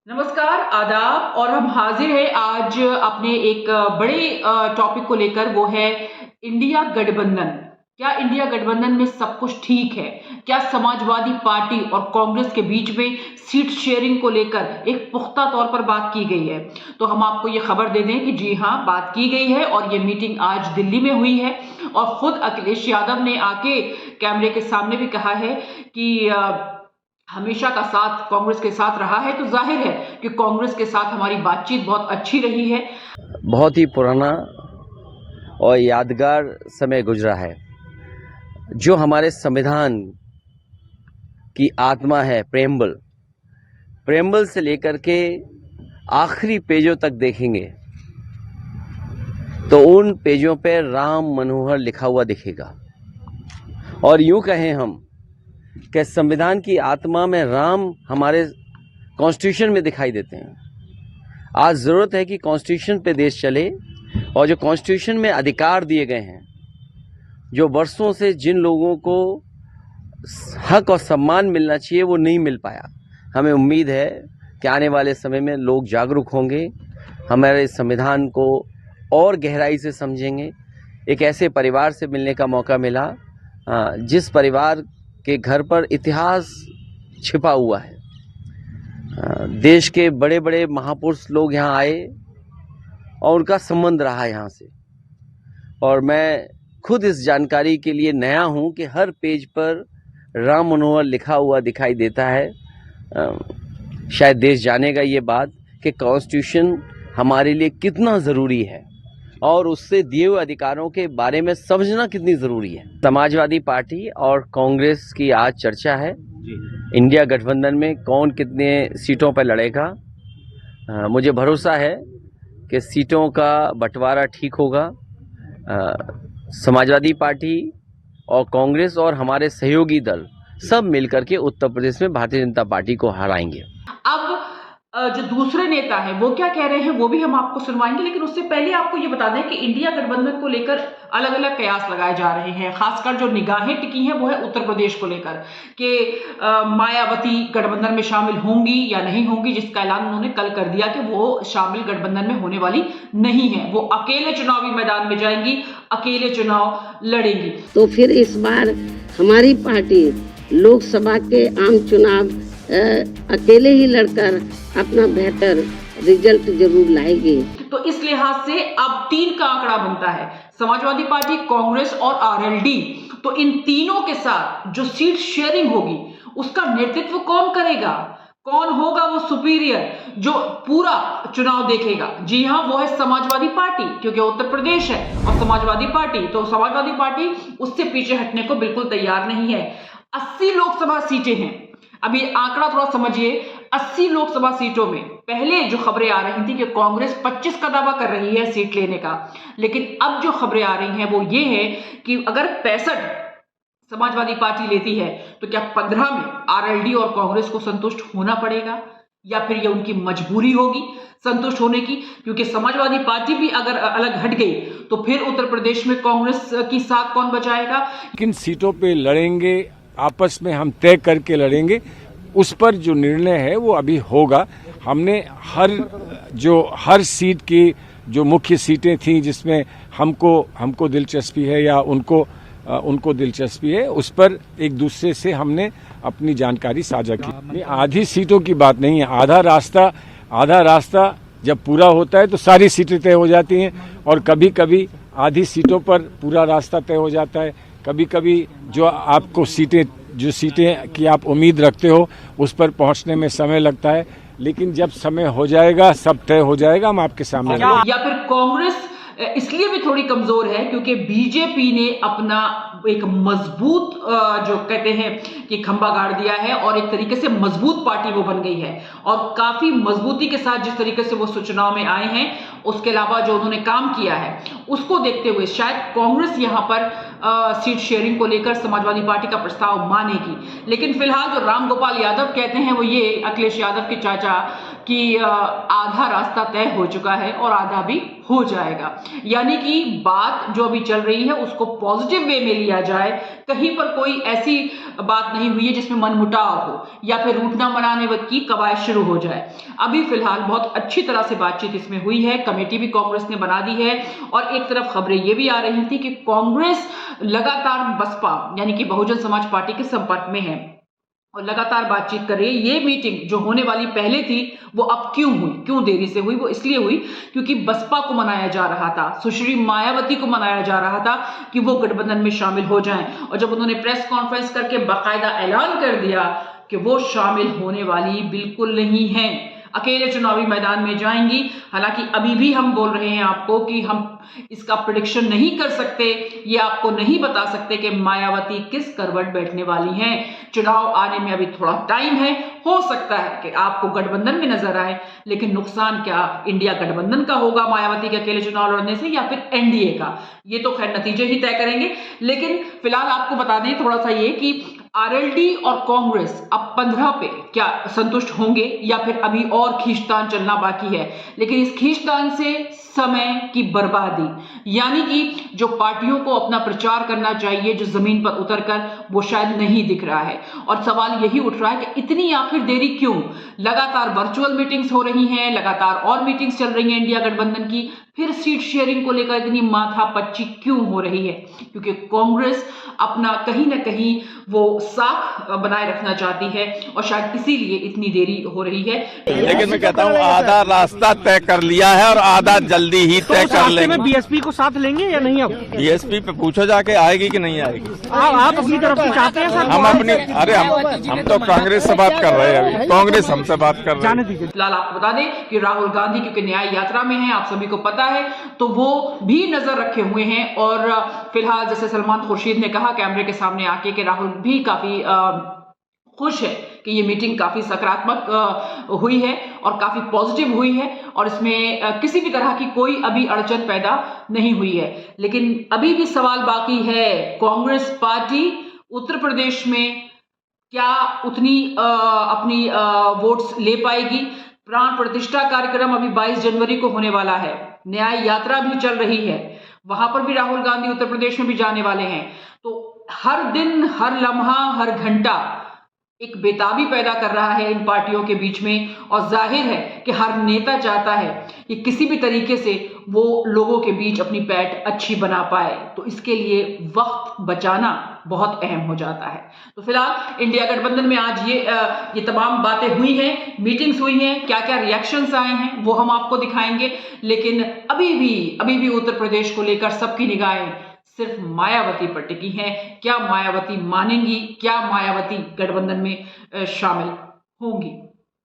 नमस्कार, आदाब। और हम हाजिर हैं आज अपने एक बड़े टॉपिक को लेकर, वो है इंडिया गठबंधन। क्या इंडिया गठबंधन में सब कुछ ठीक है? क्या समाजवादी पार्टी और कांग्रेस के बीच में सीट शेयरिंग को लेकर एक पुख्ता तौर पर बात की गई है? तो हम आपको ये खबर दे दें कि जी हाँ, बात की गई है और ये मीटिंग आज दिल्ली में हुई है। और खुद अखिलेश यादव ने आके कैमरे के सामने भी कहा है कि हमेशा का साथ कांग्रेस के साथ रहा है, तो जाहिर है कि कांग्रेस के साथ हमारी बातचीत बहुत अच्छी रही है। बहुत ही पुराना और यादगार समय गुजरा है। जो हमारे संविधान की आत्मा है, प्रेम्बल से लेकर के आखिरी पेजों तक देखेंगे तो उन पेजों पर राम मनोहर लिखा हुआ दिखेगा। और यूं कहें हम कि संविधान की आत्मा में राम हमारे कॉन्स्टिट्यूशन में दिखाई देते हैं। आज ज़रूरत है कि कॉन्स्टिट्यूशन पे देश चले, और जो कॉन्स्टिट्यूशन में अधिकार दिए गए हैं, जो वर्षों से जिन लोगों को हक और सम्मान मिलना चाहिए वो नहीं मिल पाया। हमें उम्मीद है कि आने वाले समय में लोग जागरूक होंगे, हमारे संविधान को और गहराई से समझेंगे। एक ऐसे परिवार से मिलने का मौका मिला जिस परिवार के घर पर इतिहास छिपा हुआ है। देश के बड़े बड़े महापुरुष लोग यहाँ आए और उनका संबंध रहा यहाँ से। और मैं खुद इस जानकारी के लिए नया हूँ कि हर पेज पर राम मनोहर लिखा हुआ दिखाई देता है। शायद देश जानेगा ये बात कि कॉन्स्टिट्यूशन हमारे लिए कितना ज़रूरी है और उससे दिए हुए अधिकारों के बारे में समझना कितनी ज़रूरी है। समाजवादी पार्टी और कांग्रेस की आज चर्चा है इंडिया गठबंधन में कौन कितने सीटों पर लड़ेगा। मुझे भरोसा है कि सीटों का बंटवारा ठीक होगा। समाजवादी पार्टी और कांग्रेस और हमारे सहयोगी दल सब मिलकर के उत्तर प्रदेश में भारतीय जनता पार्टी को हराएंगे। अब जो दूसरे नेता हैं वो क्या कह रहे हैं वो भी हम आपको सुनवाएंगे, लेकिन उससे पहले आपको ये बता दें कि इंडिया गठबंधन को लेकर अलग अलग कयास लगाए जा रहे हैं। खासकर जो निगाहें टिकी हैं वो है उत्तर प्रदेश को लेकर कि मायावती गठबंधन में शामिल होंगी या नहीं होंगी, जिसका ऐलान उन्होंने कल कर दिया कि वो शामिल गठबंधन में होने वाली नहीं है। वो अकेले चुनावी मैदान में जाएंगी, अकेले चुनाव लड़ेंगी। तो फिर इस बार हमारी पार्टी लोकसभा के आम चुनाव अकेले ही लड़कर अपना बेहतर रिजल्ट जरूर लाएगी। तो इस लिहाज से अब 3 का आंकड़ा बनता है, समाजवादी पार्टी, कांग्रेस और आरएलडी। तो इन तीनों के साथ जो सीट शेयरिंग होगी उसका नेतृत्व कौन करेगा, कौन होगा वो सुपीरियर जो पूरा चुनाव देखेगा? जी हाँ, वो है समाजवादी पार्टी, क्योंकि उत्तर प्रदेश है और समाजवादी पार्टी, तो समाजवादी पार्टी उससे पीछे हटने को बिल्कुल तैयार नहीं है। 80 लोकसभा सीटें हैं। अभी आंकड़ा थोड़ा समझिए, 80 लोकसभा सीटों में पहले जो खबरें आ रही थी कि कांग्रेस 25 का दावा कर रही है सीट लेने का, लेकिन अब जो खबरें आ रही हैं वो ये है कि अगर 65 समाजवादी पार्टी लेती है तो क्या 15 में आरएलडी और कांग्रेस को संतुष्ट होना पड़ेगा या फिर ये उनकी मजबूरी होगी संतुष्ट होने की? क्योंकि समाजवादी पार्टी भी अगर अलग हट गई तो फिर उत्तर प्रदेश में कांग्रेस की साख कौन बचाएगा? किन सीटों पे लड़ेंगे आपस में हम तय करके लड़ेंगे, उस पर जो निर्णय है वो अभी होगा। हमने हर सीट की जो मुख्य सीटें थी जिसमें हमको दिलचस्पी है या उनको दिलचस्पी है, उस पर एक दूसरे से हमने अपनी जानकारी साझा की। आधी सीटों की बात नहीं है, आधा रास्ता जब पूरा होता है तो सारी सीटें तय हो जाती हैं, और कभी कभी आधी सीटों पर पूरा रास्ता तय हो जाता है। कभी कभी जो सीटें की आप उम्मीद रखते हो उस पर पहुंचने में समय लगता है, लेकिन जब समय हो जाएगा सब तय हो जाएगा, हम आपके सामने। या फिर कांग्रेस इसलिए भी थोड़ी कमजोर है क्योंकि बीजेपी ने अपना एक मजबूत जो कहते हैं कि खंभा गाड़ दिया है और एक तरीके से मजबूत पार्टी वो बन गई है, और काफी मजबूती के साथ जिस तरीके से वो चुनाव में आए हैं, उसके अलावा जो उन्होंने काम किया है उसको देखते हुए शायद कांग्रेस यहाँ पर सीट शेयरिंग को लेकर समाजवादी पार्टी का प्रस्ताव मानेगी। लेकिन फिलहाल जो राम गोपाल यादव कहते हैं वो ये, अखिलेश यादव के चाचा, कि आधा रास्ता तय हो चुका है और आधा भी हो जाएगा। यानी कि बात जो अभी चल रही है उसको पॉजिटिव वे में लिया जाए, कहीं पर कोई ऐसी बात नहीं हुई है जिसमें मनमुटाव हो या फिर रूठना मनाने की कवायद शुरू हो जाए। अभी फिलहाल बहुत अच्छी तरह से बातचीत इसमें हुई है, कमेटी भी कांग्रेस ने बना दी है और एक तरफ खबरें ये भी आ रही थी कि कांग्रेस लगातार बसपा यानी कि बहुजन समाज पार्टी के संपर्क में है और लगातार बातचीत कर रही है। ये मीटिंग जो होने वाली पहले थी वो अब क्यों हुई, क्यों देरी से हुई? वो इसलिए हुई क्योंकि बसपा को मनाया जा रहा था, सुश्री मायावती को मनाया जा रहा था कि वो गठबंधन में शामिल हो जाएं। और जब उन्होंने प्रेस कॉन्फ्रेंस करके बाकायदा ऐलान कर दिया कि वो शामिल होने वाली बिल्कुल नहीं है, अकेले चुनावी मैदान में जाएंगी। हालांकि अभी भी हम बोल रहे हैं आपको कि हम इसका प्रेडिक्शन नहीं कर सकते, ये आपको नहीं बता सकते कि मायावती किस करवट बैठने वाली हैं। चुनाव आने में अभी थोड़ा टाइम है, हो सकता है कि आपको गठबंधन में नजर आए, लेकिन नुकसान क्या इंडिया गठबंधन का होगा मायावती के अकेले चुनाव लड़ने से या फिर एनडीए का, ये तो खैर नतीजे ही तय करेंगे। लेकिन फिलहाल आपको बता दें थोड़ा सा ये कि आरएलडी और कांग्रेस अब 15 पे क्या संतुष्ट होंगे या फिर अभी और खींचतान चलना बाकी है। लेकिन इस खींचतान से समय की बर्बादी, यानी कि जो पार्टियों को अपना प्रचार करना चाहिए, जो जमीन पर उतरकर, वो शायद नहीं दिख रहा है। और सवाल यही उठ रहा है कि इतनी आखिर देरी क्यों? लगातार वर्चुअल मीटिंग्स हो रही हैं, लगातार और मीटिंग्स चल रही हैं इंडिया गठबंधन की, फिर सीट शेयरिंग को लेकर इतनी माथापच्ची क्यों हो रही है? क्योंकि कांग्रेस अपना कहीं ना कहीं वो साख बनाए रखना चाहती है और शायद इसीलिए इतनी देरी हो रही है। लेकिन मैं कहता हूँ आधा रास्ता तय कर लिया है और आधा जल्दी ही तय कर लेंगे। बीएसपी को साथ लेंगे या नहीं? अब बीएसपी पे पूछो जाके आएगी कि नहीं आएगी। आप अपनी तरफ से चाहते हैं सर? हम अपनी हम तो कांग्रेस से बात कर रहे हैं, अभी कांग्रेस हमसे बात कर रही जाने है। दीजिए। फिलहाल आपको बता दें कि राहुल गांधी क्योंकि न्याय यात्रा में हैं, आप सभी को पता है, तो वो भी नजर रखे हुए हैं। और फिलहाल जैसे सलमान खुर्शीद ने कहा कैमरे के सामने आके कि राहुल भी काफी खुश है कि ये मीटिंग काफी सकारात्मक हुई है और काफी पॉजिटिव हुई है और इसमें किसी भी तरह की कोई अभी अड़चन पैदा नहीं हुई है। लेकिन अभी भी सवाल बाकी है, कांग्रेस पार्टी उत्तर प्रदेश में क्या उतनी अपनी वोट्स ले पाएगी? प्राण प्रतिष्ठा कार्यक्रम अभी 22 जनवरी को होने वाला है, न्याय यात्रा भी चल रही है, वहां पर भी राहुल गांधी उत्तर प्रदेश में भी जाने वाले हैं। तो हर दिन, हर लम्हा, हर घंटा एक बेताबी पैदा कर रहा है इन पार्टियों के बीच में और जाहिर है कि हर नेता चाहता है कि किसी भी तरीके से वो लोगों के बीच अपनी पैठ अच्छी बना पाए। तो इसके लिए वक्त बचाना बहुत अहम हो जाता है। तो फिलहाल इंडिया गठबंधन में आज ये तमाम बातें हुई हैं, मीटिंग्स हुई हैं, क्या क्या रिएक्शंस आए हैं वो हम आपको दिखाएंगे। लेकिन अभी भी उत्तर प्रदेश को लेकर सबकी निगाहें सिर्फ मायावती पर टिकी हैं। क्या मायावती मानेंगी? क्या मायावती गठबंधन में शामिल होंगी?